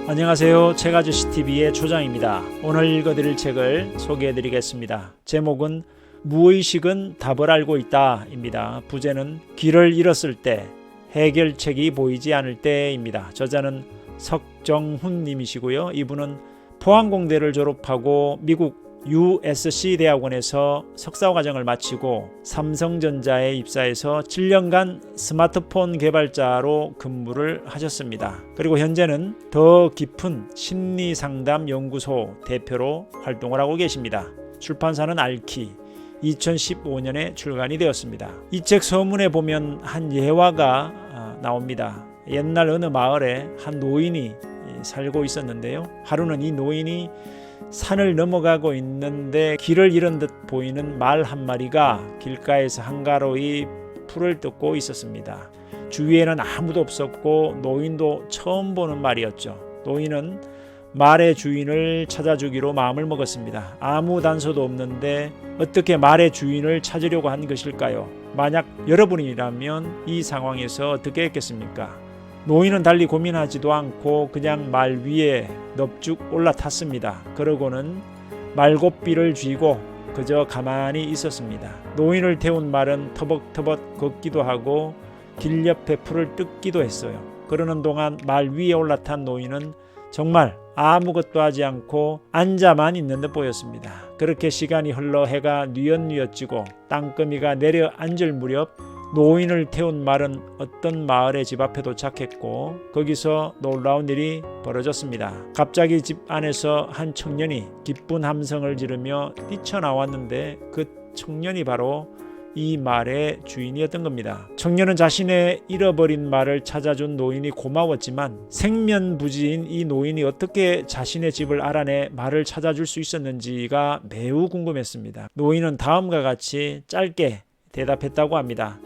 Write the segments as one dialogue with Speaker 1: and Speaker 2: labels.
Speaker 1: 안녕하세요. 책아저씨TV의 초장입니다. 오늘 읽어드릴 책을 소개해드리겠습니다. 제목은 무의식은 답을 알고 있다 입니다. 부제는 길을 잃었을 때, 해결책이 보이지 않을 때입니다. 저자는 석정훈 님이시고요. 이분은 포항공대를 졸업하고 미국 USC 대학원에서 석사과정을 마치고 삼성전자에 입사해서 7년간 스마트폰 개발자로 근무를 하셨습니다. 그리고 현재는 더 깊은 심리상담 연구소 대표로 활동을 하고 계십니다. 출판사는 알키, 2015년에 출간이 되었습니다. 이 책 서문에 보면 한 예화가 나옵니다. 옛날 어느 마을에 한 노인이 살고 있었는데요. 하루는 이 노인이 산을 넘어가고 있는데 길을 잃은 듯 보이는 말 한 마리가 길가에서 한가로이 풀을 뜯고 있었습니다. 주위에는 아무도 없었고 노인도 처음 보는 말이었죠. 노인은 말의 주인을 찾아주기로 마음을 먹었습니다. 아무 단서도 없는데 어떻게 말의 주인을 찾으려고 한 것일까요? 만약 여러분이라면 이 상황에서 어떻게 했겠습니까? 노인은 달리 고민하지도 않고 그냥 말 위에 넙죽 올라탔습니다. 그러고는 말고삐를 쥐고 그저 가만히 있었습니다. 노인을 태운 말은 터벅터벅 걷기도 하고 길 옆에 풀을 뜯기도 했어요. 그러는 동안 말 위에 올라탄 노인은 정말 아무것도 하지 않고 앉아만 있는 듯 보였습니다. 그렇게 시간이 흘러 해가 뉘엿뉘엿지고 땅거미가 내려앉을 무렵 노인을 태운 말은 어떤 마을의 집 앞에 도착했고 거기서 놀라운 일이 벌어졌습니다. 갑자기 집 안에서 한 청년이 기쁜 함성을 지르며 뛰쳐나왔는데 그 청년이 바로 이 말의 주인이었던 겁니다. 청년은 자신의 잃어버린 말을 찾아준 노인이 고마웠지만 생면부지인 이 노인이 어떻게 자신의 집을 알아내 말을 찾아줄 수 있었는지가 매우 궁금했습니다. 노인은 다음과 같이 짧게 대답했다고 합니다.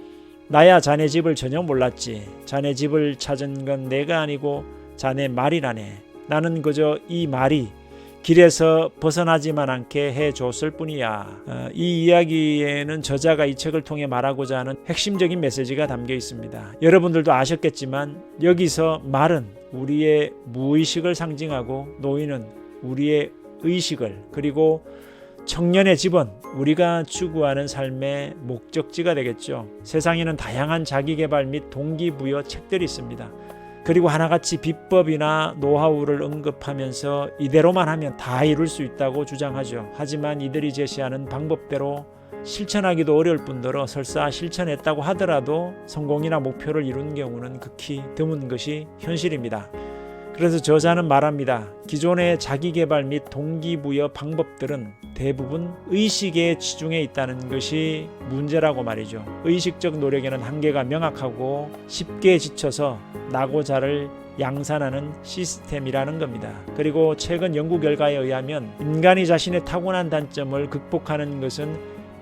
Speaker 1: 나야 자네 집을 전혀 몰랐지. 자네 집을 찾은 건 내가 아니고 자네 말이라네. 나는 그저 이 말이 길에서 벗어나지만 않게 해줬을 뿐이야. 이 이야기에는 저자가 이 책을 통해 말하고자 하는 핵심적인 메시지가 담겨 있습니다. 여러분들도 아셨겠지만 여기서 말은 우리의 무의식을 상징하고 노인은 우리의 의식을, 그리고 청년의 집은 우리가 추구하는 삶의 목적지가 되겠죠. 세상에는 다양한 자기개발 및 동기부여 책들이 있습니다. 그리고 하나같이 비법이나 노하우를 언급하면서 이대로만 하면 다 이룰 수 있다고 주장하죠. 하지만 이들이 제시하는 방법대로 실천하기도 어려울 뿐더러 설사 실천했다고 하더라도 성공이나 목표를 이룬 경우는 극히 드문 것이 현실입니다. 그래서 저자는 말합니다. 기존의 자기개발 및 동기부여 방법들은 대부분 의식에 치중해 있다는 것이 문제라고 말이죠. 의식적 노력에는 한계가 명확하고 쉽게 지쳐서 나고자를 양산하는 시스템이라는 겁니다. 그리고 최근 연구 결과에 의하면 인간이 자신의 타고난 단점을 극복하는 것은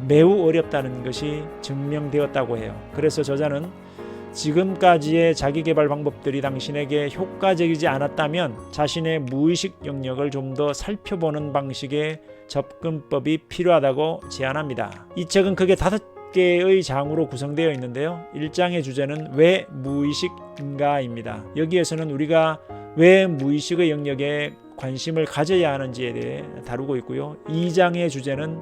Speaker 1: 매우 어렵다는 것이 증명되었다고 해요. 그래서 저자는 지금까지의 자기개발 방법들이 당신에게 효과적이지 않았다면 자신의 무의식 영역을 좀 더 살펴보는 방식의 접근법이 필요하다고 제안합니다. 이 책은 크게 5개의 장으로 구성되어 있는데요. 1장의 주제는 왜 무의식인가입니다. 여기에서는 우리가 왜 무의식의 영역에 관심을 가져야 하는지에 대해 다루고 있고요. 2장의 주제는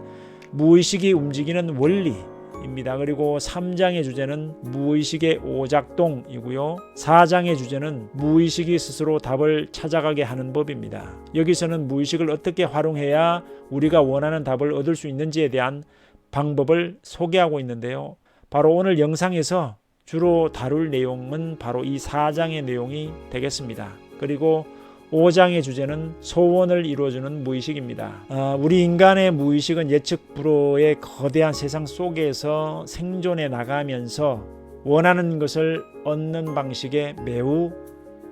Speaker 1: 무의식이 움직이는 원리 입니다. 그리고 3장의 주제는 무의식의 오작동이고요. 4장의 주제는 무의식이 스스로 답을 찾아가게 하는 법입니다. 여기서는 무의식을 어떻게 활용해야 우리가 원하는 답을 얻을 수 있는지에 대한 방법을 소개하고 있는데요. 바로 오늘 영상에서 주로 다룰 내용은 바로 이 4장의 내용이 되겠습니다. 그리고 5장의 주제는 소원을 이루어주는 무의식입니다. 우리 인간의 무의식은 예측 불허의 거대한 세상 속에서 생존해 나가면서 원하는 것을 얻는 방식에 매우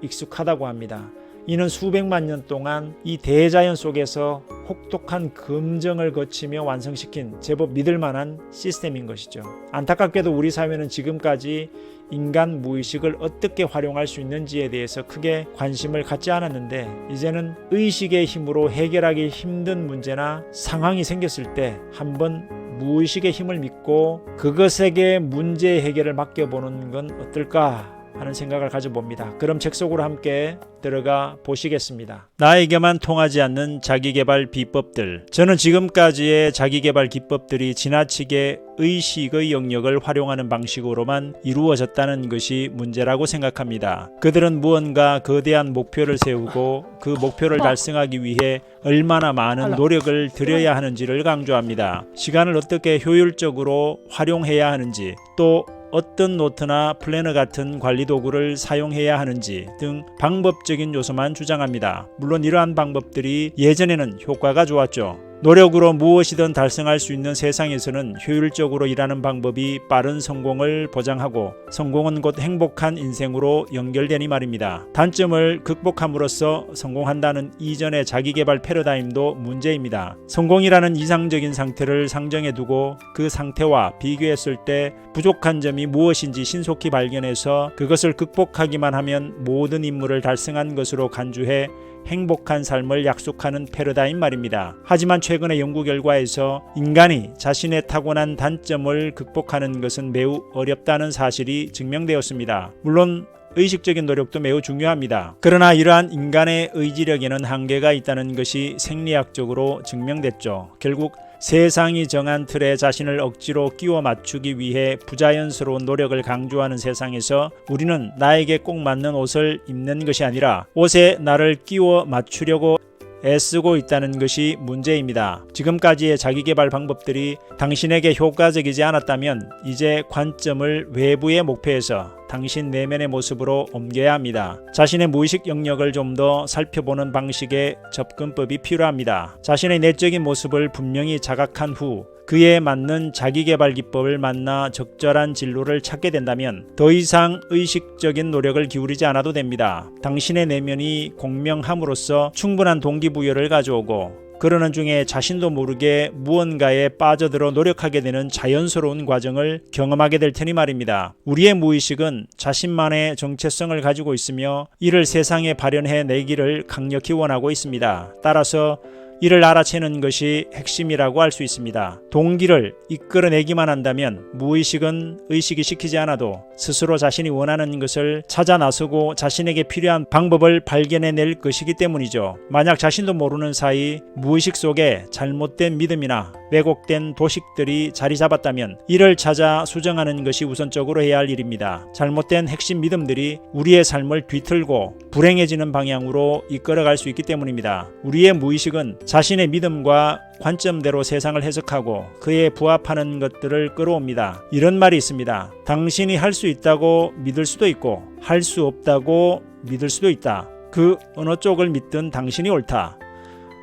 Speaker 1: 익숙하다고 합니다. 이는 수백만 년 동안 이 대자연 속에서 혹독한 검증을 거치며 완성시킨 제법 믿을 만한 시스템인 것이죠. 안타깝게도 우리 사회는 지금까지 인간 무의식을 어떻게 활용할 수 있는지에 대해서 크게 관심을 갖지 않았는데 이제는 의식의 힘으로 해결하기 힘든 문제나 상황이 생겼을 때 한번 무의식의 힘을 믿고 그것에게 문제 해결을 맡겨보는 건 어떨까 하는 생각을 가져봅니다. 그럼 책 속으로 함께 들어가 보시겠습니다. 나에게만 통하지 않는 자기계발 비법들. 저는 지금까지의 자기계발 기법들이 지나치게 의식의 영역을 활용하는 방식으로만 이루어졌다는 것이 문제라고 생각합니다. 그들은 무언가 거대한 목표를 세우고 그 목표를 달성하기 위해 얼마나 많은 노력을 들여야 하는지를 강조합니다. 시간을 어떻게 효율적으로 활용해야 하는지, 또 어떤 노트나 플래너 같은 관리 도구를 사용해야 하는지 등 방법적인 요소만 주장합니다. 물론 이러한 방법들이 예전에는 효과가 좋았죠. 노력으로 무엇이든 달성할 수 있는 세상에서는 효율적으로 일하는 방법이 빠른 성공을 보장하고 성공은 곧 행복한 인생으로 연결되니 말입니다. 단점을 극복함으로써 성공한다는 이전의 자기계발 패러다임도 문제입니다. 성공이라는 이상적인 상태를 상정해 두고 그 상태와 비교했을 때 부족한 점이 무엇인지 신속히 발견해서 그것을 극복하기만 하면 모든 임무를 달성한 것으로 간주해 행복한 삶을 약속하는 패러다임 말입니다. 하지만 최근의 연구 결과에서 인간이 자신의 타고난 단점을 극복하는 것은 매우 어렵다는 사실이 증명되었습니다. 물론 의식적인 노력도 매우 중요합니다. 그러나 이러한 인간의 의지력에는 한계가 있다는 것이 생리학적으로 증명됐죠. 결국 세상이 정한 틀에 자신을 억지로 끼워 맞추기 위해 부자연스러운 노력을 강조하는 세상에서 우리는 나에게 꼭 맞는 옷을 입는 것이 아니라 옷에 나를 끼워 맞추려고 애쓰고 있다는 것이 문제입니다. 지금까지의 자기계발 방법들이 당신에게 효과적이지 않았다면 이제 관점을 외부의 목표에서 당신 내면의 모습으로 옮겨야 합니다. 자신의 무의식 영역을 좀 더 살펴보는 방식의 접근법이 필요합니다. 자신의 내적인 모습을 분명히 자각한 후 그에 맞는 자기계발 기법을 만나 적절한 진로를 찾게 된다면 더 이상 의식적인 노력을 기울이지 않아도 됩니다. 당신의 내면이 공명함으로써 충분한 동기부여를 가져오고 그러는 중에 자신도 모르게 무언가에 빠져들어 노력하게 되는 자연스러운 과정을 경험하게 될 테니 말입니다. 우리의 무의식은 자신만의 정체성을 가지고 있으며 이를 세상에 발현해 내기를 강력히 원하고 있습니다. 따라서 이를 알아채는 것이 핵심이라고 할 수 있습니다. 동기를 이끌어내기만 한다면 무의식은 의식이 시키지 않아도 스스로 자신이 원하는 것을 찾아 나서고 자신에게 필요한 방법을 발견해낼 것이기 때문이죠. 만약 자신도 모르는 사이 무의식 속에 잘못된 믿음이나 왜곡된 도식들이 자리 잡았다면 이를 찾아 수정하는 것이 우선적으로 해야 할 일입니다. 잘못된 핵심 믿음들이 우리의 삶을 뒤틀고 불행해지는 방향으로 이끌어갈 수 있기 때문입니다. 우리의 무의식은 자신의 믿음과 관점대로 세상을 해석하고 그에 부합하는 것들을 끌어옵니다. 이런 말이 있습니다. 당신이 할 수 있다고 믿을 수도 있고 할 수 없다고 믿을 수도 있다. 그 어느 쪽을 믿든 당신이 옳다.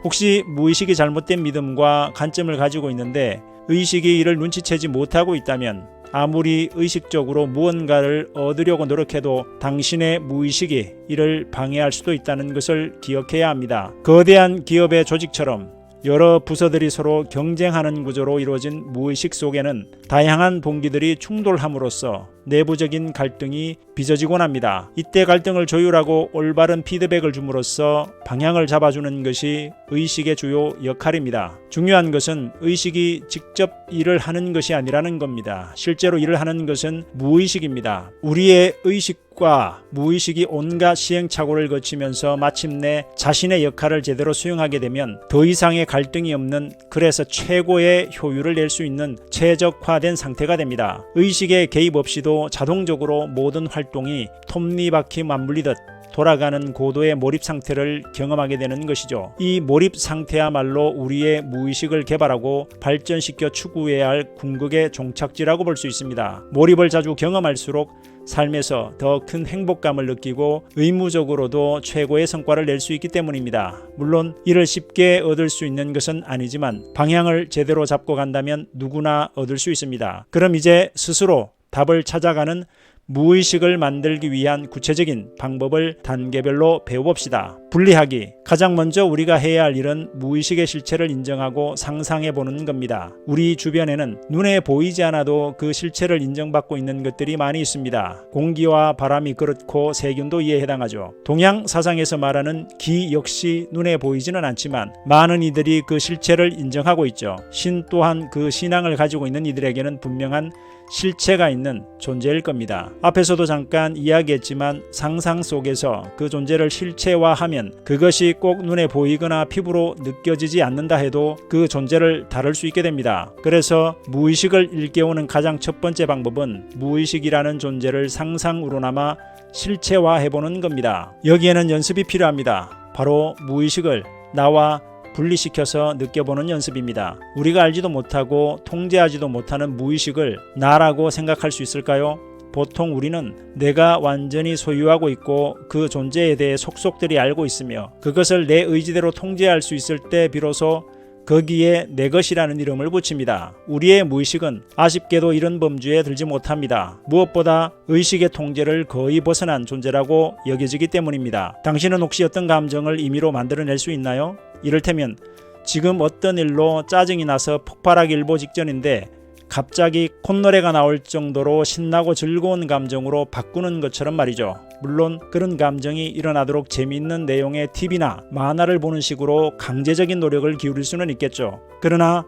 Speaker 1: 혹시 무의식이 잘못된 믿음과 관점을 가지고 있는데 의식이 이를 눈치채지 못하고 있다면 아무리 의식적으로 무언가를 얻으려고 노력해도 당신의 무의식이 이를 방해할 수도 있다는 것을 기억해야 합니다. 거대한 기업의 조직처럼 여러 부서들이 서로 경쟁하는 구조로 이루어진 무의식 속에는 다양한 동기들이 충돌함으로써 내부적인 갈등이 빚어지곤 합니다. 이때 갈등을 조율하고 올바른 피드백을 줌으로써 방향을 잡아주는 것이 의식의 주요 역할입니다. 중요한 것은 의식이 직접 일을 하는 것이 아니라는 겁니다. 실제로 일을 하는 것은 무의식입니다. 우리의 의식과 무의식이 온갖 시행착오를 거치면서 마침내 자신의 역할을 제대로 수행하게 되면 더 이상의 갈등이 없는, 그래서 최고의 효율을 낼 수 있는 최적화된 상태가 됩니다. 의식의 개입 없이도 자동적으로 모든 활동이 톱니바퀴 맞물리듯 돌아가는 고도의 몰입 상태를 경험하게 되는 것이죠. 이 몰입 상태야말로 우리의 무의식을 개발하고 발전시켜 추구해야 할 궁극의 종착지라고 볼 수 있습니다. 몰입을 자주 경험할수록 삶에서 더 큰 행복감을 느끼고 의무적으로도 최고의 성과를 낼 수 있기 때문입니다. 물론 이를 쉽게 얻을 수 있는 것은 아니지만 방향을 제대로 잡고 간다면 누구나 얻을 수 있습니다. 그럼 이제 스스로 답을 찾아가는 무의식을 만들기 위한 구체적인 방법을 단계별로 배워봅시다. 분리하기. 가장 먼저 우리가 해야 할 일은 무의식의 실체를 인정하고 상상해보는 겁니다. 우리 주변에는 눈에 보이지 않아도 그 실체를 인정받고 있는 것들이 많이 있습니다. 공기와 바람이 그렇고 세균도 이에 해당하죠. 동양 사상에서 말하는 기 역시 눈에 보이지는 않지만 많은 이들이 그 실체를 인정하고 있죠. 신 또한 그 신앙을 가지고 있는 이들에게는 분명한 실체가 있는 존재일 겁니다. 앞에서도 잠깐 이야기했지만 상상 속에서 그 존재를 실체화하면 그것이 꼭 눈에 보이거나 피부로 느껴지지 않는다 해도 그 존재를 다룰 수 있게 됩니다. 그래서 무의식을 일깨우는 가장 첫 번째 방법은 무의식이라는 존재를 상상으로나마 실체화해보는 겁니다. 여기에는 연습이 필요합니다. 바로 무의식을 나와 분리시켜서 느껴보는 연습입니다. 우리가 알지도 못하고 통제하지도 못하는 무의식을 나라고 생각할 수 있을까요? 보통 우리는 내가 완전히 소유하고 있고 그 존재에 대해 속속들이 알고 있으며 그것을 내 의지대로 통제할 수 있을 때 비로소 거기에 내 것이라는 이름을 붙입니다. 우리의 무의식은 아쉽게도 이런 범주에 들지 못합니다. 무엇보다 의식의 통제를 거의 벗어난 존재라고 여겨지기 때문입니다. 당신은 혹시 어떤 감정을 임의로 만들어낼 수 있나요? 이를테면 지금 어떤 일로 짜증이 나서 폭발하기 일보 직전인데 갑자기 콧노래가 나올 정도로 신나고 즐거운 감정으로 바꾸는 것처럼 말이죠. 물론 그런 감정이 일어나도록 재미있는 내용의 TV나 만화를 보는 식으로 강제적인 노력을 기울일 수는 있겠죠. 그러나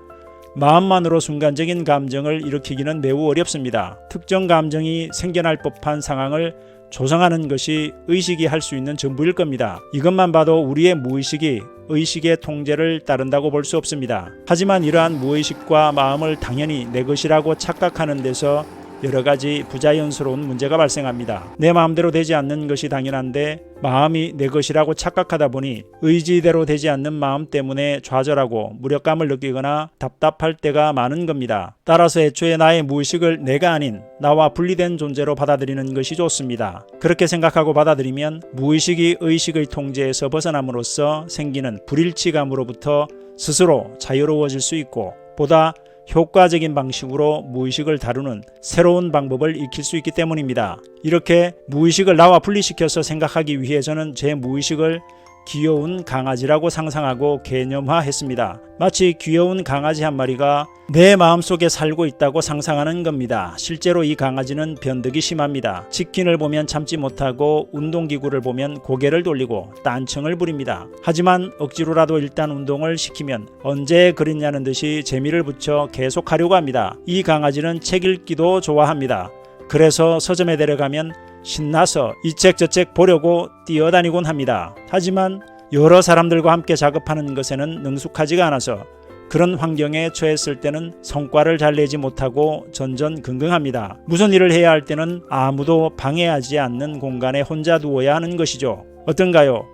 Speaker 1: 마음만으로 순간적인 감정을 일으키기는 매우 어렵습니다. 특정 감정이 생겨날 법한 상황을 조성하는 것이 의식이 할 수 있는 전부일 겁니다. 이것만 봐도 우리의 무의식이 의식의 통제를 따른다고 볼 수 없습니다. 하지만 이러한 무의식과 마음을 당연히 내 것이라고 착각하는 데서 여러 가지 부자연스러운 문제가 발생합니다. 내 마음대로 되지 않는 것이 당연한데 마음이 내 것이라고 착각하다 보니 의지대로 되지 않는 마음 때문에 좌절하고 무력감을 느끼거나 답답할 때가 많은 겁니다. 따라서 애초에 나의 무의식을 내가 아닌 나와 분리된 존재로 받아들이는 것이 좋습니다. 그렇게 생각하고 받아들이면 무의식이 의식의 통제에서 벗어남으로써 생기는 불일치감으로부터 스스로 자유로워질 수 있고 보다 효과적인 방식으로 무의식을 다루는 새로운 방법을 익힐 수 있기 때문입니다. 이렇게 무의식을 나와 분리시켜서 생각하기 위해 저는 제 무의식을 귀여운 강아지라고 상상하고 개념화했습니다. 마치 귀여운 강아지 한 마리가 내 마음속에 살고 있다고 상상하는 겁니다. 실제로 이 강아지는 변덕이 심합니다. 치킨을 보면 참지 못하고 운동기구를 보면 고개를 돌리고 딴청을 부립니다. 하지만 억지로라도 일단 운동을 시키면 언제 그랬냐는 듯이 재미를 붙여 계속하려고 합니다. 이 강아지는 책 읽기도 좋아합니다. 그래서 서점에 데려가면 신나서 이 책 저 책 보려고 뛰어다니곤 합니다. 하지만 여러 사람들과 함께 작업하는 것에는 능숙하지가 않아서 그런 환경에 처했을 때는 성과를 잘 내지 못하고 전전긍긍합니다. 무슨 일을 해야 할 때는 아무도 방해하지 않는 공간에 혼자 두어야 하는 것이죠. 어떤가요?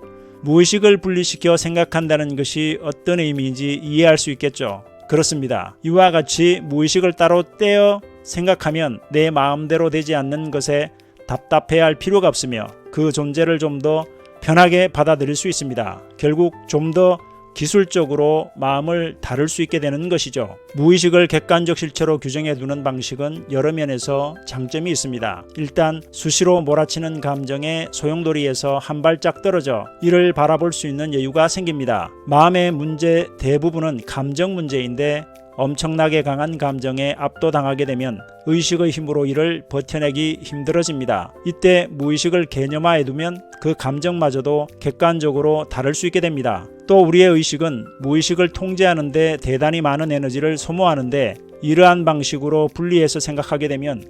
Speaker 1: 무의식을 분리시켜 생각한다는 것이 어떤 의미인지 이해할 수 있겠죠. 그렇습니다. 이와 같이 무의식을 따로 떼어 생각하면 내 마음대로 되지 않는 것에 답답해야 할 필요가 없으며 그 존재를 좀 더 편하게 받아들일 수 있습니다. 결국 좀 더 기술적으로 마음을 다룰 수 있게 되는 것이죠. 무의식을 객관적 실체로 규정해 두는 방식은 여러 면에서 장점이 있습니다. 일단 수시로 몰아치는 감정의 소용돌이에서 한 발짝 떨어져 이를 바라볼 수 있는 여유가 생깁니다. 마음의 문제 대부분은 감정 문제인데 엄청나게 강한 감정에 압도당하게 되면 의식의 힘으로 이를 버텨내기 힘들어집니다. 이때 무의식을 개념화해두면 그 감정마저도 객관적으로 다룰 수 있게 됩니다. 또 우리의 의식은 무의식을 통제하는 데 대단히 많은 에너지를 소모하는데 이러한 방식으로 분리해서 생각하게 되면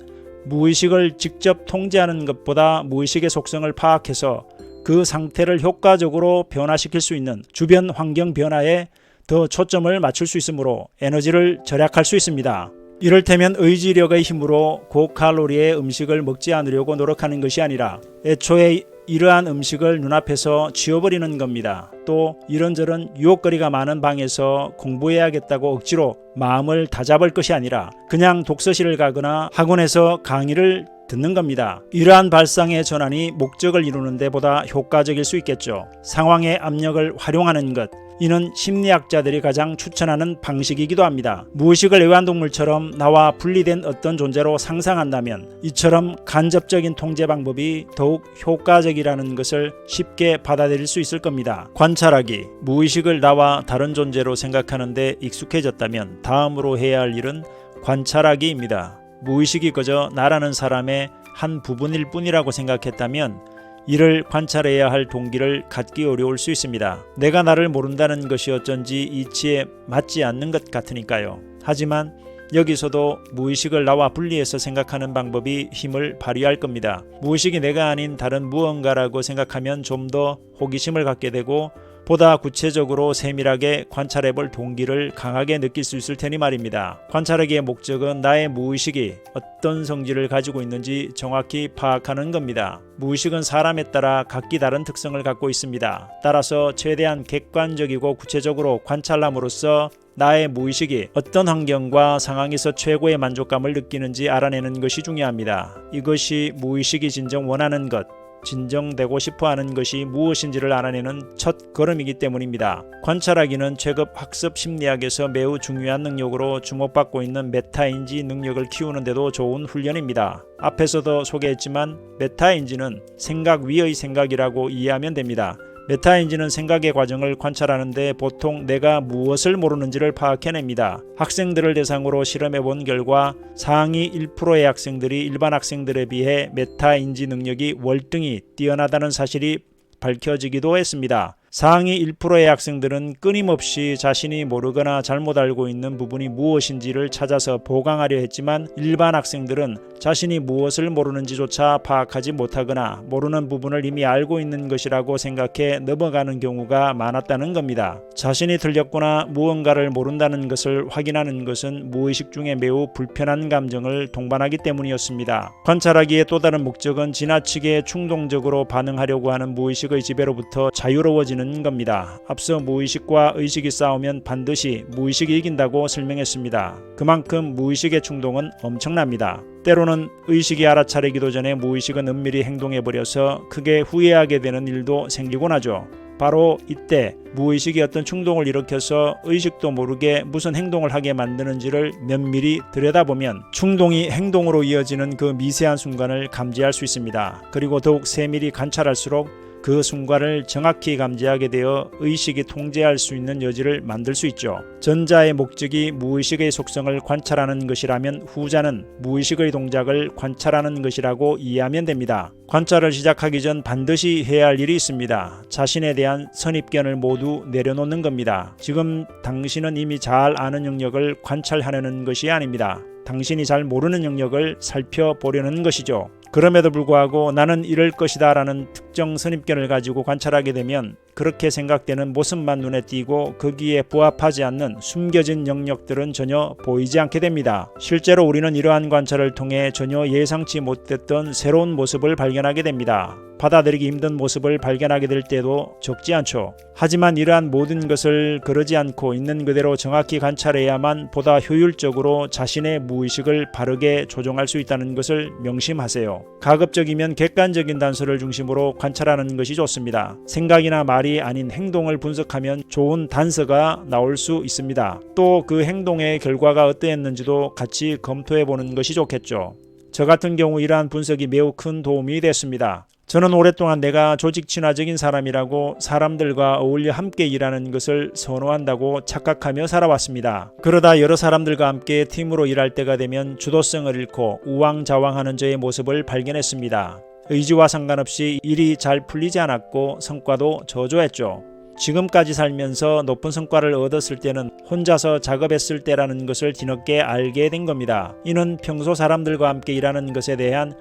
Speaker 1: 무의식을 직접 통제하는 것보다 무의식의 속성을 파악해서 그 상태를 효과적으로 변화시킬 수 있는 주변 환경 변화에 더 초점을 맞출 수 있으므로 에너지를 절약할 수 있습니다. 이를테면 의지력의 힘으로 고칼로리의 음식을 먹지 않으려고 노력하는 것이 아니라 애초에 이러한 음식을 눈앞에서 지워버리는 겁니다. 또 이런저런 유혹거리가 많은 방에서 공부해야겠다고 억지로 마음을 다잡을 것이 아니라 그냥 독서실을 가거나 학원에서 강의를 듣는 겁니다. 이러한 발상의 전환이 목적을 이루는 데보다 효과적일 수 있겠죠. 상황의 압력을 활용하는 것, 이는 심리학자들이 가장 추천하는 방식이기도 합니다. 무의식을 애완동물처럼 나와 분리된 어떤 존재로 상상한다면 이처럼 간접적인 통제 방법이 더욱 효과적이라는 것을 쉽게 받아들일 수 있을 겁니다. 관찰하기, 무의식을 나와 다른 존재로 생각하는데 익숙해졌다면 다음으로 해야 할 일은 관찰하기입니다. 무의식이 그저 나라는 사람의 한 부분일 뿐이라고 생각했다면 이를 관찰해야 할 동기를 갖기 어려울 수 있습니다. 내가 나를 모른다는 것이 어쩐지 이치에 맞지 않는 것 같으니까요. 하지만 여기서도 무의식을 나와 분리해서 생각하는 방법이 힘을 발휘할 겁니다. 무의식이 내가 아닌 다른 무언가라고 생각하면 좀 더 호기심을 갖게 되고 보다 구체적으로 세밀하게 관찰해볼 동기를 강하게 느낄 수 있을 테니 말입니다. 관찰하기의 목적은 나의 무의식이 어떤 성질을 가지고 있는지 정확히 파악하는 겁니다. 무의식은 사람에 따라 각기 다른 특성을 갖고 있습니다. 따라서 최대한 객관적이고 구체적으로 관찰함으로써 나의 무의식이 어떤 환경과 상황에서 최고의 만족감을 느끼는지 알아내는 것이 중요합니다. 이것이 무의식이 진정 원하는 것, 진정되고 싶어하는 것이 무엇인지를 알아내는 첫 걸음이기 때문입니다. 관찰하기는 최근 학습 심리학에서 매우 중요한 능력으로 주목받고 있는 메타인지 능력을 키우는데도 좋은 훈련입니다. 앞에서도 소개했지만 메타인지는 생각 위의 생각이라고 이해하면 됩니다. 메타인지는 생각의 과정을 관찰하는데 보통 내가 무엇을 모르는지를 파악해냅니다. 학생들을 대상으로 실험해본 결과 상위 1%의 학생들이 일반 학생들에 비해 메타인지 능력이 월등히 뛰어나다는 사실이 밝혀지기도 했습니다. 상위 1%의 학생들은 끊임없이 자신이 모르거나 잘못 알고 있는 부분이 무엇인지를 찾아서 보강하려 했지만 일반 학생들은 자신이 무엇을 모르는지조차 파악하지 못하거나 모르는 부분을 이미 알고 있는 것이라고 생각해 넘어가는 경우가 많았다는 겁니다. 자신이 틀렸거나 무언가를 모른다는 것을 확인하는 것은 무의식 중에 매우 불편한 감정을 동반하기 때문이었습니다. 관찰하기의 또 다른 목적은 지나치게 충동적으로 반응하려고 하는 무의식의 지배로부터 자유로워지는 겁니다. 앞서 무의식과 의식이 싸우면 반드시 무의식이 이긴다고 설명했습니다. 그만큼 무의식의 충동은 엄청납니다. 때로는 의식이 알아차리기도 전에 무의식은 은밀히 행동해버려서 크게 후회하게 되는 일도 생기곤 하죠. 바로 이때 무의식이 어떤 충동을 일으켜서 의식도 모르게 무슨 행동을 하게 만드는지를 면밀히 들여다보면 충동이 행동으로 이어지는 그 미세한 순간을 감지할 수 있습니다. 그리고 더욱 세밀히 관찰할수록 그 순간을 정확히 감지하게 되어 의식이 통제할 수 있는 여지를 만들 수 있죠. 전자의 목적이 무의식의 속성을 관찰하는 것이라면 후자는 무의식의 동작을 관찰하는 것이라고 이해하면 됩니다. 관찰을 시작하기 전 반드시 해야 할 일이 있습니다. 자신에 대한 선입견을 모두 내려놓는 겁니다. 지금 당신은 이미 잘 아는 영역을 관찰하려는 것이 아닙니다. 당신이 잘 모르는 영역을 살펴보려는 것이죠. 그럼에도 불구하고 나는 이럴 것이다 라는 특정 선입견을 가지고 관찰하게 되면 그렇게 생각되는 모습만 눈에 띄고 거기에 부합하지 않는 숨겨진 영역들은 전혀 보이지 않게 됩니다. 실제로 우리는 이러한 관찰을 통해 전혀 예상치 못했던 새로운 모습을 발견하게 됩니다. 받아들이기 힘든 모습을 발견하게 될 때도 적지 않죠. 하지만 이러한 모든 것을 그러지 않고 있는 그대로 정확히 관찰해야만 보다 효율적으로 자신의 무의식을 바르게 조종할 수 있다는 것을 명심하세요. 가급적이면 객관적인 단서를 중심으로 관찰하는 것이 좋습니다. 생각이나 말이 아닌 행동을 분석하면 좋은 단서가 나올 수 있습니다. 또 그 행동의 결과가 어떠했는지도 같이 검토해보는 것이 좋겠죠. 저 같은 경우 이러한 분석이 매우 큰 도움이 됐습니다. 저는 오랫동안 내가 조직 친화적인 사람이라고 사람들과 어울려 함께 일하는 것을 선호한다고 착각하며 살아왔습니다. 그러다 여러 사람들과 함께 팀으로 일할 때가 되면 주도성을 잃고 우왕좌왕하는 저의 모습을 발견했습니다. 의지와 상관없이 일이 잘 풀리지 않았고 성과도 저조했죠. 지금까지 살면서 높은 성과를 얻었을 때는 혼자서 작업했을 때라는 것을 뒤늦게 알게 된 겁니다. 이는 평소 사람들과 함께 일하는 것에 대한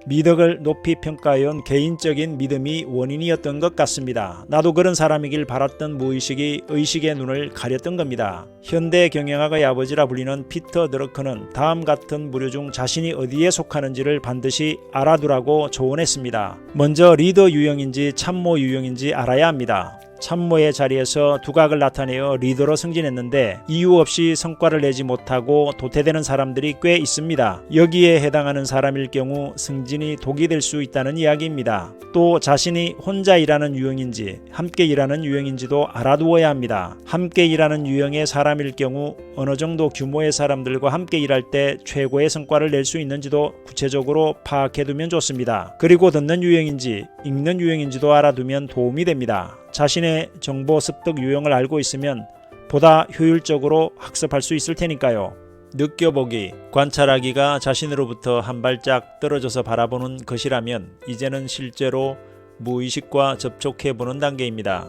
Speaker 1: 미덕을 높이 평가해온 개인적인 믿음이 원인이었던 것 같습니다. 나도 그런 사람이길 바랐던 무의식이 의식의 눈을 가렸던 겁니다. 현대 경영학의 아버지라 불리는 피터 드러커는 다음 같은 부류 중 자신이 어디에 속하는지를 반드시 알아두라고 조언했습니다. 먼저 리더 유형인지 참모 유형인지 알아야 합니다. 참모의 자리에서 두각을 나타내어 리더로 승진했는데 이유 없이 성과를 내지 못하고 도태되는 사람들이 꽤 있습니다. 여기에 해당하는 사람일 경우 승진이 독이 될 수 있다는 이야기입니다. 또 자신이 혼자 일하는 유형인지 함께 일하는 유형인지도 알아두어야 합니다. 함께 일하는 유형의 사람일 경우 어느 정도 규모의 사람들과 함께 일할 때 최고의 성과를 낼 수 있는지도 구체적으로 파악해두면 좋습니다. 그리고 듣는 유형인지 읽는 유형인지도 알아두면 도움이 됩니다. 자신의 정보 습득 유형을 알고 있으면 보다 효율적으로 학습할 수 있을 테니까요. 느껴보기, 관찰하기가 자신으로부터 한 발짝 떨어져서 바라보는 것이라면 이제는 실제로 무의식과 접촉해보는 단계입니다.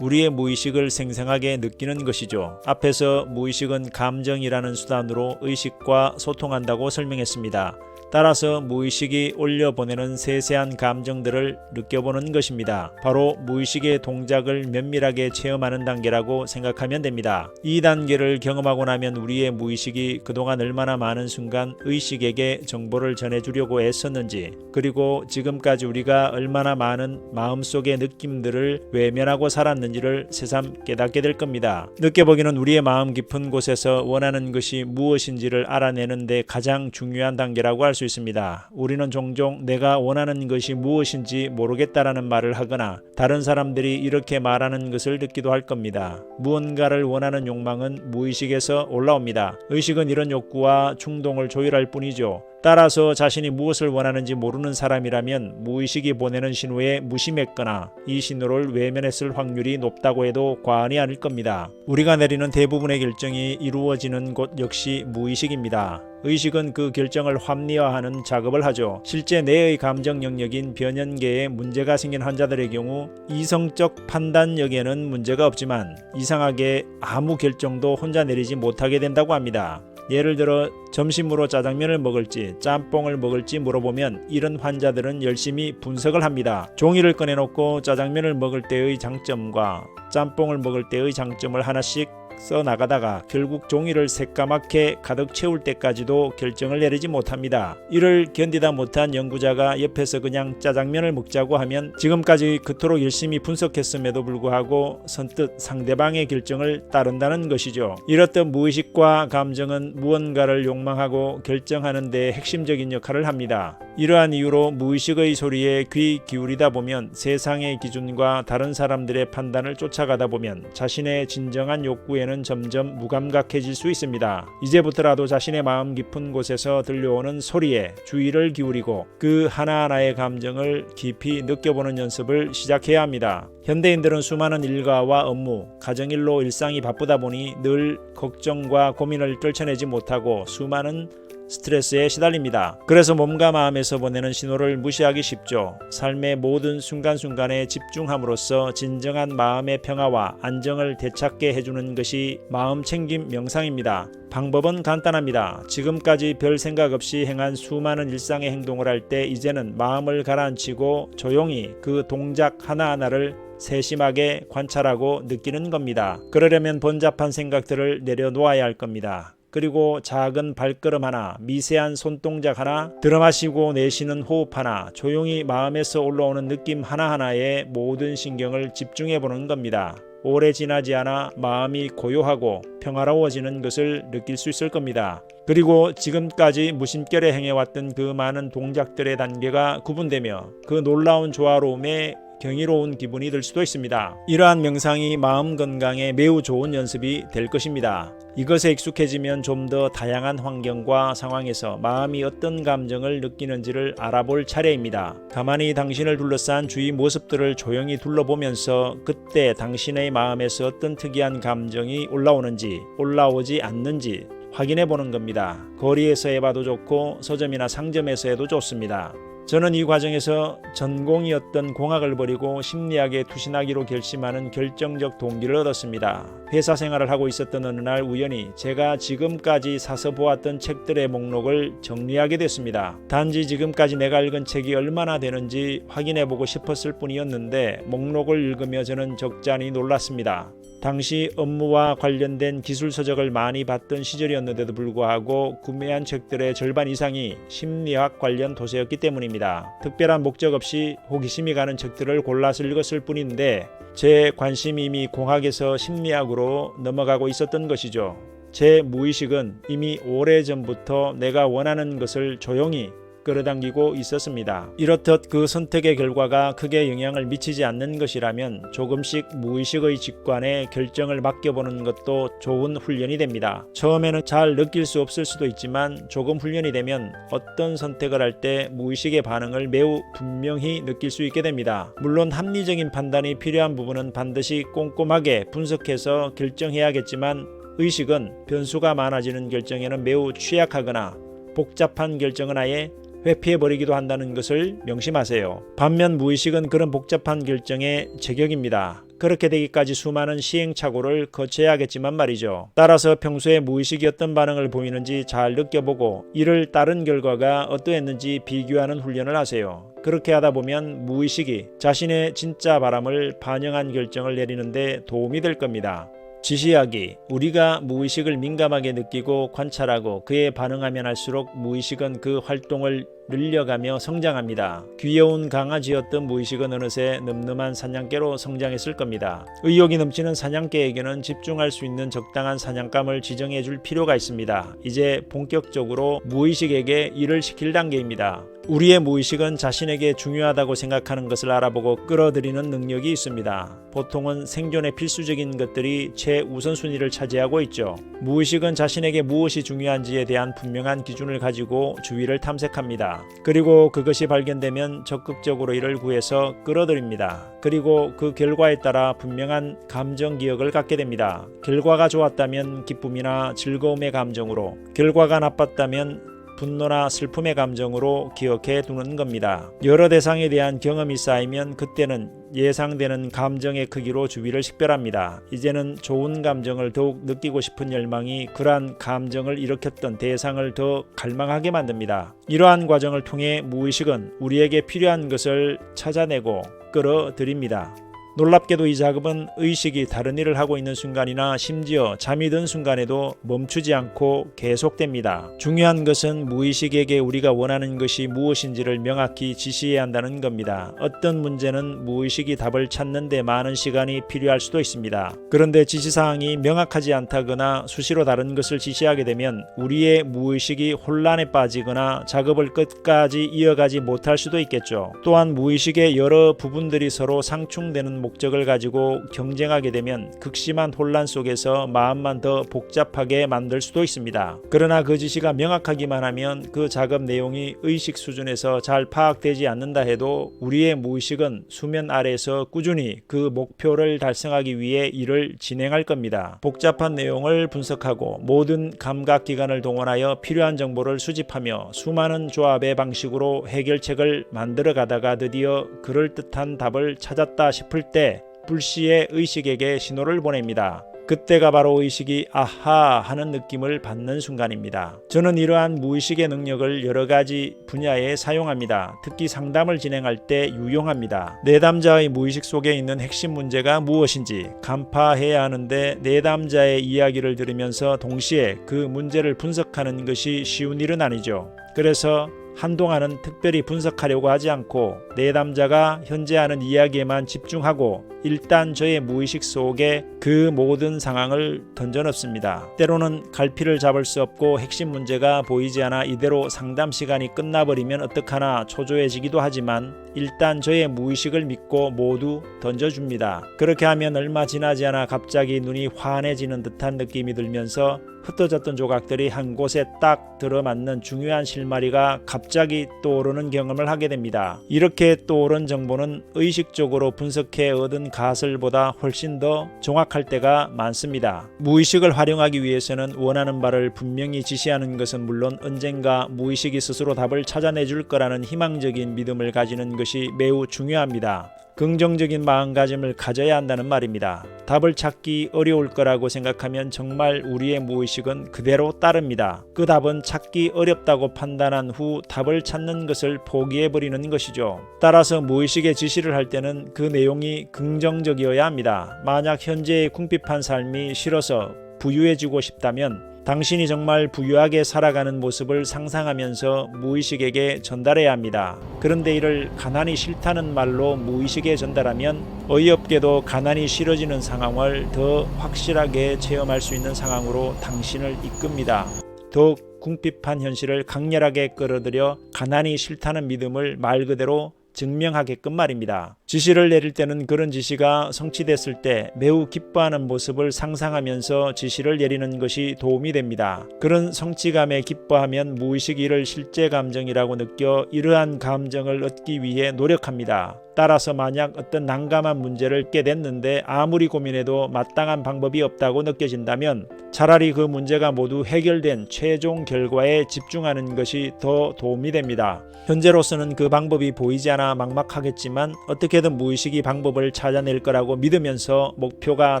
Speaker 1: 우리의 무의식을 생생하게 느끼는 것이죠. 앞에서 무의식은 감정이라는 수단으로 의식과 소통한다고 설명했습니다. 따라서 무의식이 올려보내는 세세한 감정들을 느껴보는 것입니다. 바로 무의식의 동작을 면밀하게 체험하는 단계라고 생각하면 됩니다. 이 단계를 경험하고 나면 우리의 무의식이 그동안 얼마나 많은 순간 의식에게 정보를 전해주려고 애썼는지, 그리고 지금까지 우리가 얼마나 많은 마음속의 느낌들을 외면하고 살았는지를 새삼 깨닫게 될 겁니다. 느껴보기는 우리의 마음 깊은 곳에서 원하는 것이 무엇인지를 알아내는 데 가장 중요한 단계라고 할 수 있습니다. 우리는 종종 내가 원하는 것이 무엇인지 모르겠다라는 말을 하거나 다른 사람들이 이렇게 말하는 것을 듣기도 할 겁니다. 무언가를 원하는 욕망은 무의식에서 올라옵니다. 의식은 이런 욕구와 충동을 조율할 뿐이죠. 따라서 자신이 무엇을 원하는지 모르는 사람이라면 무의식이 보내는 신호에 무심했거나 이 신호를 외면했을 확률이 높다고 해도 과언이 아닐 겁니다. 우리가 내리는 대부분의 결정이 이루어지는 곳 역시 무의식입니다. 의식은 그 결정을 합리화하는 작업을 하죠. 실제 뇌의 감정 영역인 변연계에 문제가 생긴 환자들의 경우 이성적 판단력에는 문제가 없지만 이상하게 아무 결정도 혼자 내리지 못하게 된다고 합니다. 예를 들어 점심으로 짜장면을 먹을지 짬뽕을 먹을지 물어보면 이런 환자들은 열심히 분석을 합니다. 종이를 꺼내놓고 짜장면을 먹을 때의 장점과 짬뽕을 먹을 때의 장점을 하나씩 써나가다가 결국 종이를 새까맣게 가득 채울 때까지도 결정을 내리지 못합니다. 이를 견디다 못한 연구자가 옆에서 그냥 짜장면을 먹자고 하면 지금까지 그토록 열심히 분석했음에도 불구하고 선뜻 상대방의 결정을 따른다는 것이죠. 이렇듯 무의식과 감정은 무언가를 욕망하고 결정하는 데 핵심적인 역할을 합니다. 이러한 이유로 무의식의 소리에 귀 기울이다 보면 세상의 기준과 다른 사람들의 판단을 쫓아가다 보면 자신의 진정한 욕구에는 점점 무감각해질 수 있습니다. 이제부터라도 자신의 마음 깊은 곳에서 들려오는 소리에 주의를 기울이고 그 하나하나의 감정을 깊이 느껴보는 연습을 시작해야 합니다. 현대인들은 수많은 일과와 업무, 가정일로 일상이 바쁘다 보니 늘 걱정과 고민을 떨쳐내지 못하고 수많은 스트레스에 시달립니다. 그래서 몸과 마음에서 보내는 신호를 무시하기 쉽죠. 삶의 모든 순간순간에 집중함으로써 진정한 마음의 평화와 안정을 되찾게 해주는 것이 마음 챙김 명상입니다. 방법은 간단합니다. 지금까지 별 생각 없이 행한 수많은 일상의 행동을 할 때 이제는 마음을 가라앉히고 조용히 그 동작 하나하나를 세심하게 관찰하고 느끼는 겁니다. 그러려면 번잡한 생각들을 내려놓아야 할 겁니다. 그리고 작은 발걸음 하나, 미세한 손동작 하나, 들어마시고 내쉬는 호흡 하나, 조용히 마음에서 올라오는 느낌 하나하나에 모든 신경을 집중해보는 겁니다. 오래 지나지 않아 마음이 고요하고 평화로워지는 것을 느낄 수 있을 겁니다. 그리고 지금까지 무심결에 행해왔던 그 많은 동작들의 단계가 구분되며 그 놀라운 조화로움에 경이로운 기분이 들 수도 있습니다. 이러한 명상이 마음 건강에 매우 좋은 연습이 될 것입니다. 이것에 익숙해지면 좀 더 다양한 환경과 상황에서 마음이 어떤 감정을 느끼는지를 알아볼 차례입니다. 가만히 당신을 둘러싼 주위 모습들을 조용히 둘러보면서 그때 당신의 마음에서 어떤 특이한 감정이 올라오는지 올라오지 않는지 확인해 보는 겁니다. 거리에서 해봐도 좋고 서점이나 상점에서 해도 좋습니다. 저는 이 과정에서 전공이었던 공학을 버리고 심리학에 투신하기로 결심하는 결정적 동기를 얻었습니다. 회사 생활을 하고 있었던 어느 날 우연히 제가 지금까지 사서 보았던 책들의 목록을 정리하게 됐습니다. 단지 지금까지 내가 읽은 책이 얼마나 되는지 확인해보고 싶었을 뿐이었는데 목록을 읽으며 저는 적잖이 놀랐습니다. 당시 업무와 관련된 기술서적을 많이 봤던 시절이었는데도 불구하고 구매한 책들의 절반 이상이 심리학 관련 도서였기 때문입니다. 특별한 목적 없이 호기심이 가는 책들을 골라서 읽었을 뿐인데 제 관심이 이미 공학에서 심리학으로 넘어가고 있었던 것이죠. 제 무의식은 이미 오래전부터 내가 원하는 것을 조용히 끌어당기고 있었습니다. 이렇듯 그 선택의 결과가 크게 영향을 미치지 않는 것이라면 조금씩 무의식의 직관에 결정을 맡겨보는 것도 좋은 훈련이 됩니다. 처음에는 잘 느낄 수 없을 수도 있지만 조금 훈련이 되면 어떤 선택을 할 때 무의식의 반응을 매우 분명히 느낄 수 있게 됩니다. 물론 합리적인 판단이 필요한 부분은 반드시 꼼꼼하게 분석해서 결정해야겠지만 의식은 변수가 많아지는 결정에는 매우 취약하거나 복잡한 결정은 아예 회피해버리기도 한다는 것을 명심하세요. 반면 무의식은 그런 복잡한 결정에 제격입니다. 그렇게 되기까지 수많은 시행착오를 거쳐야겠지만 말이죠. 따라서 평소에 무의식이 어떤 반응을 보이는지 잘 느껴보고 이를 따른 결과가 어떠했는지 비교하는 훈련을 하세요. 그렇게 하다 보면 무의식이 자신의 진짜 바람을 반영한 결정을 내리는데 도움이 될 겁니다. 지시하기. 우리가 무의식을 민감하게 느끼고 관찰하고 그에 반응하면 할수록 무의식은 그 활동을 늘려가며 성장합니다. 귀여운 강아지였던 무의식은 어느새 늠름한 사냥개로 성장했을 겁니다. 의욕이 넘치는 사냥개에게는 집중할 수 있는 적당한 사냥감을 지정해 줄 필요가 있습니다. 이제 본격적으로 무의식에게 일을 시킬 단계입니다. 우리의 무의식은 자신에게 중요하다고 생각하는 것을 알아보고 끌어들이는 능력이 있습니다. 보통은 생존에 필수적인 것들이 최우선순위를 차지하고 있죠. 무의식은 자신에게 무엇이 중요한지에 대한 분명한 기준을 가지고 주위를 탐색합니다. 그리고 그것이 발견되면 적극적으로 이를 구해서 끌어들입니다. 그리고 그 결과에 따라 분명한 감정 기억을 갖게 됩니다. 결과가 좋았다면 기쁨이나 즐거움의 감정으로, 결과가 나빴다면 분노나 슬픔의 감정으로 기억해 두는 겁니다. 여러 대상에 대한 경험이 쌓이면 그때는 예상되는 감정의 크기로 주위를 식별합니다. 이제는 좋은 감정을 더욱 느끼고 싶은 열망이 그러한 감정을 일으켰던 대상을 더 갈망하게 만듭니다. 이러한 과정을 통해 무의식은 우리에게 필요한 것을 찾아내고 끌어들입니다. 놀랍게도 이 작업은 의식이 다른 일을 하고 있는 순간이나 심지어 잠이 든 순간에도 멈추지 않고 계속됩니다. 중요한 것은 무의식에게 우리가 원하는 것이 무엇인지를 명확히 지시해야 한다는 겁니다. 어떤 문제는 무의식이 답을 찾는 데 많은 시간이 필요할 수도 있습니다. 그런데 지시사항이 명확하지 않다거나 수시로 다른 것을 지시하게 되면 우리의 무의식이 혼란에 빠지거나 작업을 끝까지 이어가지 못할 수도 있겠죠. 또한 무의식의 여러 부분들이 서로 상충되는 목적을 가지고 경쟁하게 되면 극심한 혼란 속에서 마음만 더 복잡하게 만들 수도 있습니다. 그러나 그 지시가 명확하기만 하면 그 작업 내용이 의식 수준에서 잘 파악되지 않는다 해도 우리의 무의식은 수면 아래에서 꾸준히 그 목표를 달성하기 위해 일을 진행할 겁니다. 복잡한 내용을 분석하고 모든 감각기관을 동원하여 필요한 정보를 수집하며 수많은 조합의 방식으로 해결책을 만들어 가다가 드디어 그럴듯한 답을 찾았다 싶을 때 불시에 의식에게 신호를 보냅니다. 그때가 바로 의식이 아하 하는 느낌을 받는 순간입니다. 저는 이러한 무의식의 능력을 여러 가지 분야에 사용합니다. 특히 상담을 진행할 때 유용합니다. 내담자의 무의식 속에 있는 핵심 문제가 무엇인지 간파해야 하는데 내담자의 이야기를 들으면서 동시에 그 문제를 분석하는 것이 쉬운 일은 아니죠. 그래서 한동안은 특별히 분석하려고 하지 않고 내담자가 현재 하는 이야기에만 집중하고 일단 저의 무의식 속에 그 모든 상황을 던져넣습니다. 때로는 갈피를 잡을 수 없고 핵심 문제가 보이지 않아 이대로 상담 시간이 끝나버리면 어떡하나 초조해지기도 하지만 일단 저의 무의식을 믿고 모두 던져줍니다. 그렇게 하면 얼마 지나지 않아 갑자기 눈이 환해지는 듯한 느낌이 들면서 흩어졌던 조각들이 한 곳에 딱 들어맞는 중요한 실마리가 갑자기 떠오르는 경험을 하게 됩니다. 이렇게 떠오른 정보는 의식적으로 분석해 얻은 가설보다 훨씬 더 정확할 때가 많습니다. 무의식을 활용하기 위해서는 원하는 바를 분명히 지시하는 것은 물론 언젠가 무의식이 스스로 답을 찾아내줄 거라는 희망적인 믿음을 가지는 것이 매우 중요합니다. 긍정적인 마음가짐을 가져야 한다는 말입니다. 답을 찾기 어려울 거라고 생각하면 정말 우리의 무의식은 그대로 따릅니다. 그 답은 찾기 어렵다고 판단한 후 답을 찾는 것을 포기해버리는 것이죠. 따라서 무의식의 지시를 할 때는 그 내용이 긍정적이어야 합니다. 만약 현재의 궁핍한 삶이 싫어서 부유해지고 싶다면 당신이 정말 부유하게 살아가는 모습을 상상하면서 무의식에게 전달해야 합니다. 그런데 이를 가난이 싫다는 말로 무의식에 전달하면 어이없게도 가난이 싫어지는 상황을 더 확실하게 체험할 수 있는 상황으로 당신을 이끕니다. 더욱 궁핍한 현실을 강렬하게 끌어들여 가난이 싫다는 믿음을 말 그대로 증명하게끔 말입니다. 지시를 내릴 때는 그런 지시가 성취됐을 때 매우 기뻐하는 모습을 상상하면서 지시를 내리는 것이 도움이 됩니다. 그런 성취감에 기뻐하면 무의식이 이를 실제 감정이라고 느껴 이러한 감정을 얻기 위해 노력합니다. 따라서 만약 어떤 난감한 문제를 깨닫는데 아무리 고민해도 마땅한 방법이 없다고 느껴진다면 차라리 그 문제가 모두 해결된 최종 결과에 집중하는 것이 더 도움이 됩니다. 현재로서는 그 방법이 보이지 않아 막막하겠지만 어떻게 어떻게든 무의식이 방법을 찾아낼 거라고 믿으면서 목표가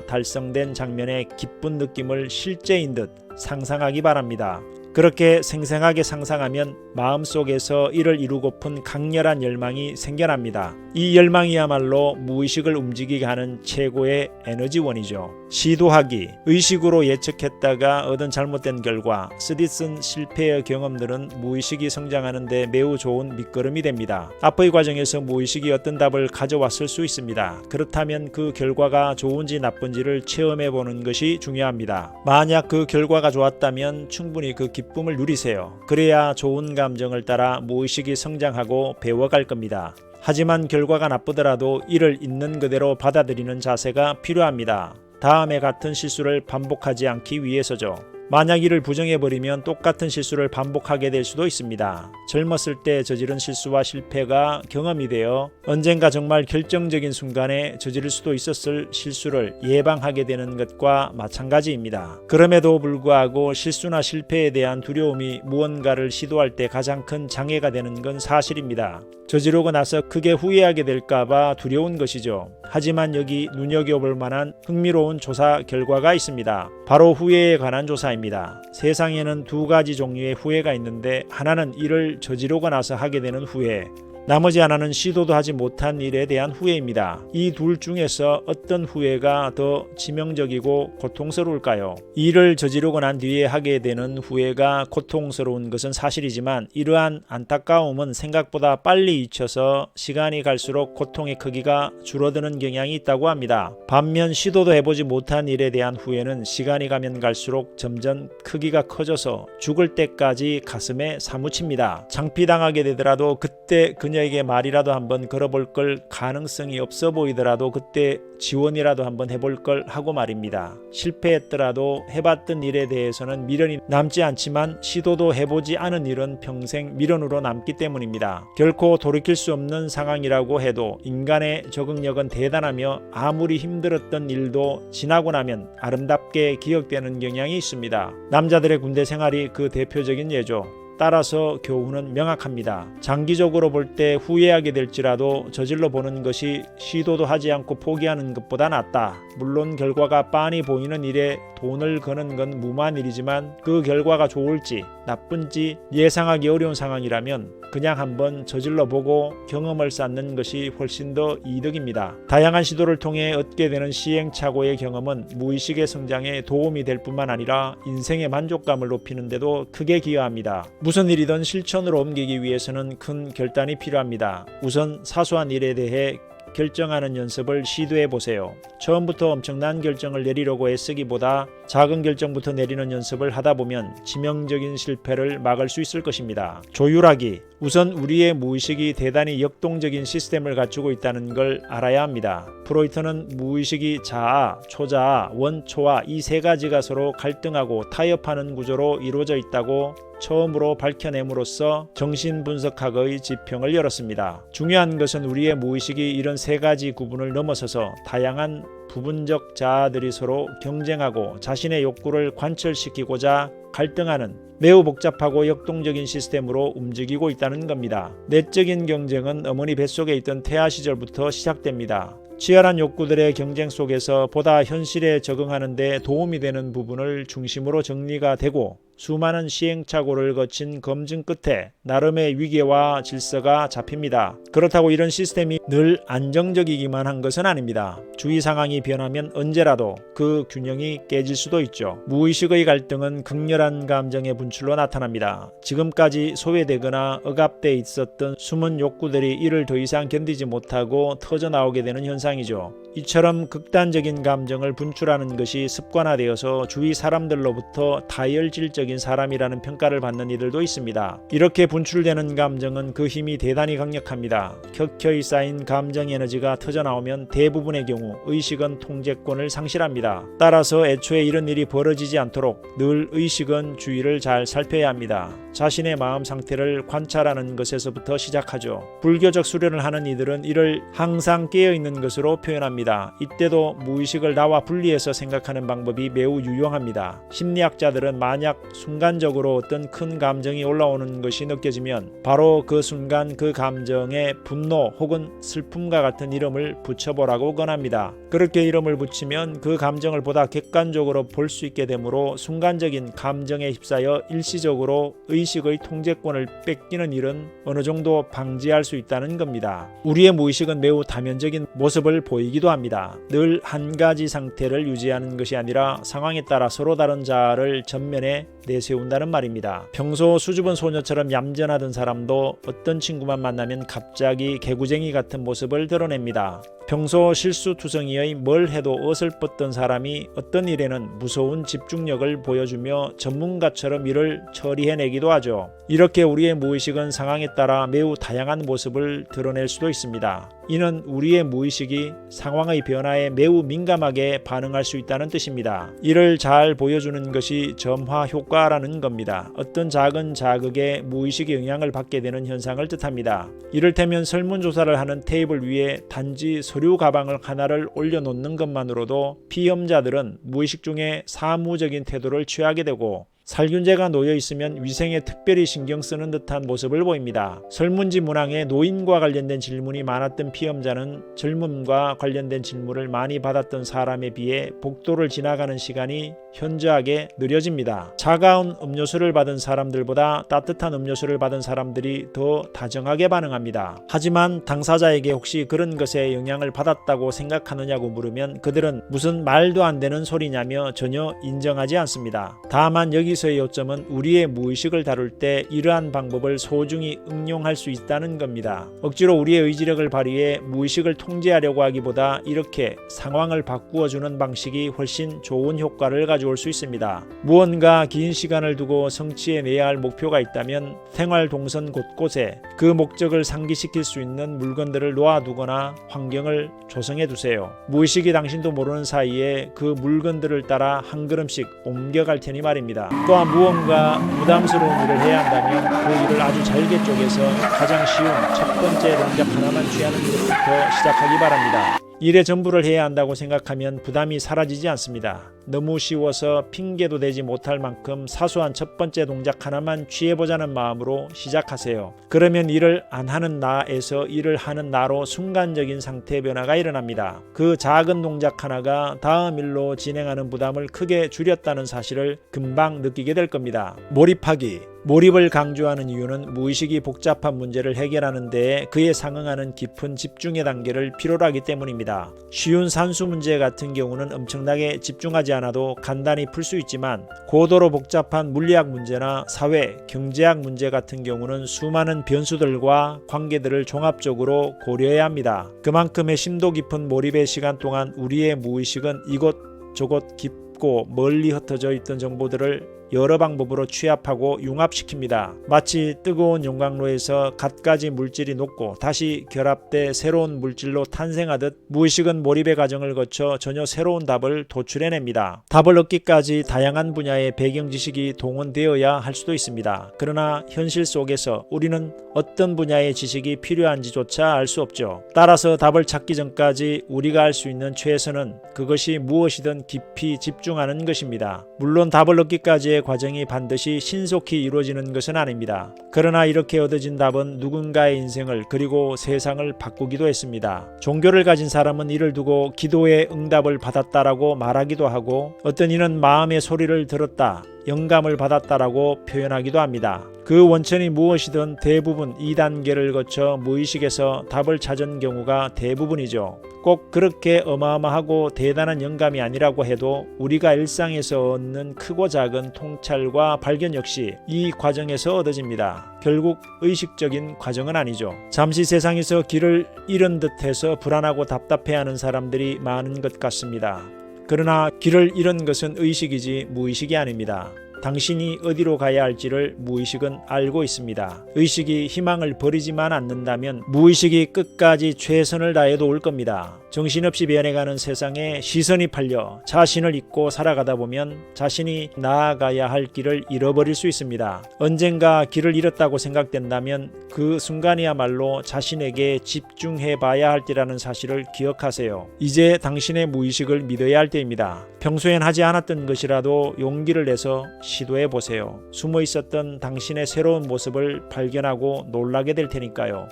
Speaker 1: 달성된 장면의 기쁜 느낌을 실제인 듯 상상하기 바랍니다. 그렇게 생생하게 상상하면 마음속에서 이를 이루고픈 강렬한 열망이 생겨납니다. 이 열망이야말로 무의식을 움직이게 하는 최고의 에너지원이죠. 시도하기, 의식으로 예측했다가 얻은 잘못된 결과, 쓰디쓴 실패의 경험들은 무의식이 성장하는 데 매우 좋은 밑거름이 됩니다. 앞의 과정에서 무의식이 어떤 답을 가져왔을 수 있습니다. 그렇다면 그 결과가 좋은지 나쁜지를 체험해 보는 것이 중요합니다. 만약 그 결과가 좋았다면 충분히 그 기쁨을 누리세요. 그래야 좋은 감정을 따라 무의식이 성장하고 배워갈 겁니다. 하지만 결과가 나쁘더라도 이를 있는 그대로 받아들이는 자세가 필요합니다. 다음에 같은 실수를 반복하지 않기 위해서죠. 만약 이를 부정해버리면 똑같은 실수를 반복하게 될 수도 있습니다. 젊었을 때 저지른 실수와 실패가 경험이 되어 언젠가 정말 결정적인 순간에 저지를 수도 있었을 실수를 예방하게 되는 것과 마찬가지입니다. 그럼에도 불구하고 실수나 실패에 대한 두려움이 무언가를 시도할 때 가장 큰 장애가 되는 건 사실입니다. 저지르고 나서 크게 후회하게 될까봐 두려운 것이죠. 하지만 여기 눈여겨볼 만한 흥미로운 조사 결과가 있습니다. 바로 후회에 관한 조사입니다. 세상에는 두 가지 종류의 후회가 있는데 하나는 이를 저지르고 나서 하게 되는 후회, 나머지 하나는 시도도 하지 못한 일에 대한 후회입니다. 이 둘 중에서 어떤 후회가 더 치명적이고 고통스러울까요? 일을 저지르고 난 뒤에 하게 되는 후회가 고통스러운 것은 사실이지만 이러한 안타까움은 생각보다 빨리 잊혀서 시간이 갈수록 고통의 크기가 줄어드는 경향이 있다고 합니다. 반면 시도도 해보지 못한 일에 대한 후회는 시간이 가면 갈수록 점점 크기가 커져서 죽을 때까지 가슴에 사무칩니다. 창피당하게 되더라도 그때 그녀에게 말이라도 한번 걸어볼 걸, 가능성이 없어 보이더라도 그때 지원이라도 한번 해볼 걸 하고 말입니다. 실패했더라도 해봤던 일에 대해서는 미련이 남지 않지만 시도도 해보지 않은 일은 평생 미련으로 남기 때문입니다. 결코 돌이킬 수 없는 상황이라고 해도 인간의 적응력은 대단하며 아무리 힘들었던 일도 지나고 나면 아름답게 기억되는 경향이 있습니다. 남자들의 군대 생활이 그 대표적인 예죠. 따라서 교훈은 명확합니다. 장기적으로 볼 때 후회하게 될지라도 저질러 보는 것이 시도도 하지 않고 포기하는 것보다 낫다. 물론 결과가 빤히 보이는 일에 돈을 거는 건 무모한 일이지만 그 결과가 좋을지 나쁜지 예상하기 어려운 상황이라면 그냥 한번 저질러 보고 경험을 쌓는 것이 훨씬 더 이득입니다. 다양한 시도를 통해 얻게 되는 시행착오의 경험은 무의식의 성장에 도움이 될 뿐만 아니라 인생의 만족감을 높이는 데도 크게 기여합니다. 무슨 일이든 실천으로 옮기기 위해서는 큰 결단이 필요합니다. 우선 사소한 일에 대해 결정하는 연습을 시도해 보세요. 처음부터 엄청난 결정을 내리려고 애쓰기보다 작은 결정부터 내리는 연습을 하다 보면 치명적인 실패를 막을 수 있을 것입니다. 조율하기. 우선 우리의 무의식이 대단히 역동적인 시스템을 갖추고 있다는 걸 알아야 합니다. 프로이트는 무의식이 자아, 초자아, 원초아 이 세 가지가 서로 갈등하고 타협하는 구조로 이루어져 있다고 처음으로 밝혀냄으로써 정신분석학의 지평을 열었습니다. 중요한 것은 우리의 무의식이 이런 세 가지 구분을 넘어서서 다양한 부분적 자아들이 서로 경쟁하고 자신의 욕구를 관철시키고자 갈등하는 매우 복잡하고 역동적인 시스템으로 움직이고 있다는 겁니다. 내적인 경쟁은 어머니 뱃속에 있던 태아 시절부터 시작됩니다. 치열한 욕구들의 경쟁 속에서 보다 현실에 적응하는 데 도움이 되는 부분을 중심으로 정리가 되고 수많은 시행착오를 거친 검증 끝에 나름의 위계와 질서가 잡힙니다. 그렇다고 이런 시스템이 늘 안정적이기만 한 것은 아닙니다. 주위 상황이 변하면 언제라도 그 균형이 깨질 수도 있죠. 무의식의 갈등은 극렬한 감정의 분출로 나타납니다. 지금까지 소외되거나 억압돼 있었던 숨은 욕구들이 이를 더 이상 견디지 못하고 터져나오게 되는 현상이죠. 이처럼 극단적인 감정을 분출하는 것이 습관화되어서 주위 사람들로부터 다혈질적인 사람이라는 평가를 받는 이들도 있습니다. 이렇게 분출되는 감정은 그 힘이 대단히 강력합니다. 켜켜이 쌓인 감정 에너지가 터져나오면 대부분의 경우 의식은 통제권을 상실합니다. 따라서 애초에 이런 일이 벌어지지 않도록 늘 의식은 주위를 잘 살펴야 합니다. 자신의 마음 상태를 관찰하는 것에서부터 시작하죠. 불교적 수련을 하는 이들은 이를 항상 깨어있는 것으로 표현합니다. 합니다. 이때도 무의식을 나와 분리해서 생각하는 방법이 매우 유용합니다. 심리학자들은 만약 순간적으로 어떤 큰 감정이 올라오는 것이 느껴지면 바로 그 순간 그 감정에 분노 혹은 슬픔과 같은 이름을 붙여보라고 권합니다. 그렇게 이름을 붙이면 그 감정을 보다 객관적으로 볼 수 있게 되므로 순간적인 감정에 휩싸여 일시적으로 의식의 통제권을 뺏기는 일은 어느 정도 방지할 수 있다는 겁니다. 우리의 무의식은 매우 다면적인 모습을 보이기도 합니다. 늘 한 가지 상태를 유지하는 것이 아니라 상황에 따라 서로 다른 자아를 전면에 내세운다는 말입니다. 평소 수줍은 소녀처럼 얌전하던 사람도 어떤 친구만 만나면 갑자기 개구쟁이 같은 모습을 드러냅니다. 평소 실수투성이의 뭘 해도 어설펐던 사람이 어떤 일에는 무서운 집중력을 보여주며 전문가처럼 일을 처리해내기도 하죠. 이렇게 우리의 무의식은 상황에 따라 매우 다양한 모습을 드러낼 수도 있습니다. 이는 우리의 무의식이 상황의 변화에 매우 민감하게 반응할 수 있다는 뜻입니다. 이를 잘 보여주는 것이 점화 효과라는 겁니다. 어떤 작은 자극에 무의식이 영향을 받게 되는 현상을 뜻합니다. 이를테면 설문조사를 하는 테이블 위에 단지 서류 가방을 하나를 올려놓는 것만으로도 피험자들은 무의식 중에 사무적인 태도를 취하게 되고 살균제가 놓여 있으면 위생에 특별히 신경 쓰는 듯한 모습을 보입니다. 설문지 문항에 노인과 관련된 질문이 많았던 피험자는 젊음과 관련된 질문을 많이 받았던 사람에 비해 복도를 지나가는 시간이 현저하게 느려집니다. 차가운 음료수를 받은 사람들보다 따뜻한 음료수를 받은 사람들이 더 다정하게 반응합니다. 하지만 당사자에게 혹시 그런 것에 영향을 받았다고 생각하느냐고 물으면 그들은 무슨 말도 안 되는 소리냐며 전혀 인정하지 않습니다. 다만 여기서의 요점은 우리의 무의식을 다룰 때 이러한 방법을 소중히 응용할 수 있다는 겁니다. 억지로 우리의 의지력을 발휘해 무의식을 통제하려고 하기보다 이렇게 상황을 바꾸어주는 방식이 훨씬 좋은 효과를 가져올 수 있습니다. 무언가 긴 시간을 두고 성취해내야 할 목표가 있다면 생활 동선 곳곳에 그 목적을 상기시킬 수 있는 물건들을 놓아두거나 환경을 조성해두세요. 무의식이 당신도 모르는 사이에 그 물건들을 따라 한 걸음씩 옮겨갈 테니 말입니다. 또한 무언가 부담스러운 일을 해야 한다면 그 일을 아주 잘게 쪼개서 가장 쉬운 첫 번째 동작 하나만 취하는 것부터 시작하기 바랍니다. 일의 전부를 해야 한다고 생각하면 부담이 사라지지 않습니다. 너무 쉬워서 핑계도 대지 못할 만큼 사소한 첫 번째 동작 하나만 취해보자는 마음으로 시작하세요. 그러면 일을 안 하는 나에서 일을 하는 나로 순간적인 상태 변화가 일어납니다. 그 작은 동작 하나가 다음 일로 진행하는 부담을 크게 줄였다는 사실을 금방 느끼게 될 겁니다. 몰입하기. 몰입을 강조하는 이유는 무의식이 복잡한 문제를 해결하는 데에 그에 상응하는 깊은 집중의 단계를 필요로 하기 때문입니다. 쉬운 산수 문제 같은 경우는 엄청나게 집중하지 않아도 간단히 풀 수 있지만 고도로 복잡한 물리학 문제나 사회, 경제학 문제 같은 경우는 수많은 변수들과 관계들을 종합적으로 고려해야 합니다. 그만큼의 심도 깊은 몰입의 시간 동안 우리의 무의식은 이곳저곳 깊고 멀리 흩어져 있던 정보들을 여러 방법으로 취합하고 융합시킵니다. 마치 뜨거운 용광로에서 갖가지 물질이 녹고 다시 결합돼 새로운 물질로 탄생하듯 무의식은 몰입의 과정을 거쳐 전혀 새로운 답을 도출해냅니다. 답을 얻기까지 다양한 분야의 배경 지식이 동원되어야 할 수도 있습니다. 그러나 현실 속에서 우리는 어떤 분야의 지식이 필요한지조차 알 수 없죠. 따라서 답을 찾기 전까지 우리가 할 수 있는 최선은 그것이 무엇이든 깊이 집중하는 것입니다. 물론 답을 얻기까지의 과정이 반드시 신속히 이루어지는 것은 아닙니다. 그러나 이렇게 얻어진 답은 누군가의 인생을 그리고 세상을 바꾸기도 했습니다. 종교를 가진 사람은 이를 두고 기도의 응답을 받았다라고 말하기도 하고 어떤 이는 마음의 소리를 들었다, 영감을 받았다라고 표현하기도 합니다. 그 원천이 무엇이든 대부분 2단계를 거쳐 무의식에서 답을 찾은 경우가 대부분이죠. 꼭 그렇게 어마어마하고 대단한 영감이 아니라고 해도 우리가 일상에서 얻는 크고 작은 통찰과 발견 역시 이 과정에서 얻어집니다. 결국 의식적인 과정은 아니죠. 잠시 세상에서 길을 잃은 듯해서 불안하고 답답해하는 사람들이 많은 것 같습니다. 그러나 길을 잃은 것은 의식이지 무의식이 아닙니다. 당신이 어디로 가야 할지를 무의식은 알고 있습니다. 의식이 희망을 버리지만 않는다면 무의식이 끝까지 최선을 다해도 올 겁니다. 정신없이 변해가는 세상에 시선이 팔려 자신을 잊고 살아가다 보면 자신이 나아가야 할 길을 잃어버릴 수 있습니다. 언젠가 길을 잃었다고 생각된다면 그 순간이야말로 자신에게 집중해 봐야 할 때라는 사실을 기억하세요. 이제 당신의 무의식을 믿어야 할 때입니다. 평소엔 하지 않았던 것이라도 용기를 내서 시도해 보세요. 숨어 있었던 당신의 새로운 모습을 발견하고 놀라게 될 테니까요.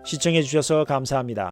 Speaker 1: 시청해 주셔서 감사합니다.